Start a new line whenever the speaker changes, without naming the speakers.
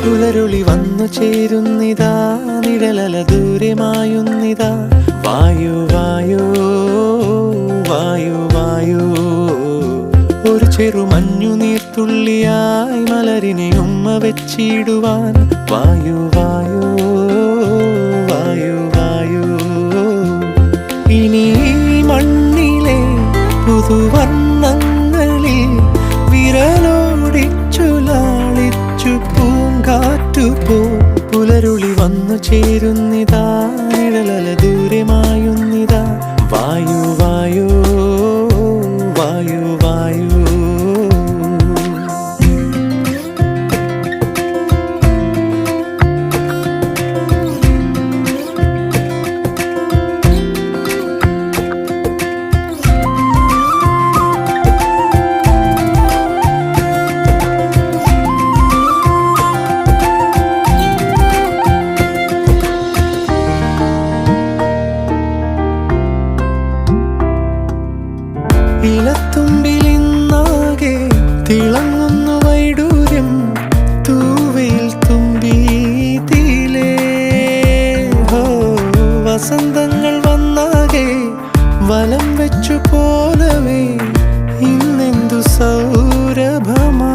പുലരുളി വന്നു ചേരുന്നിതാ, നിഴലല ദൂരെ മായുന്നിതാ. വായു വായു വായു വായു, ഒരു ചെറു മഞ്ഞു നീർത്തുള്ളിയായി മലരിനെ ഉമ്മ വെച്ചിടുവാൻ. വായു വായു വായു വായു, ഇനി മണ്ണിലെ പുതുവർണ്ണങ്ങളിൽ വിരലോടിച്ചു ലാളിച്ചു പൂങ്കാറ്റുപോ. പുലരുളി വന്നു ചേരുന്നിതാ, നിഴലല ദൂരെ മായുന്നിതാ. വായു വായു വായു വായു. ഇലത്തുമ്പിലിന്നാകെ തിളങ്ങുന്നു വൈഡൂര്യം, തൂവയിൽ തുമ്പീതിലേ. ഹോ, വസന്തങ്ങൾ വന്നാകെ വലം വെച്ചു പോലവേ ഇന്നെന്തു സൗരഭമാ.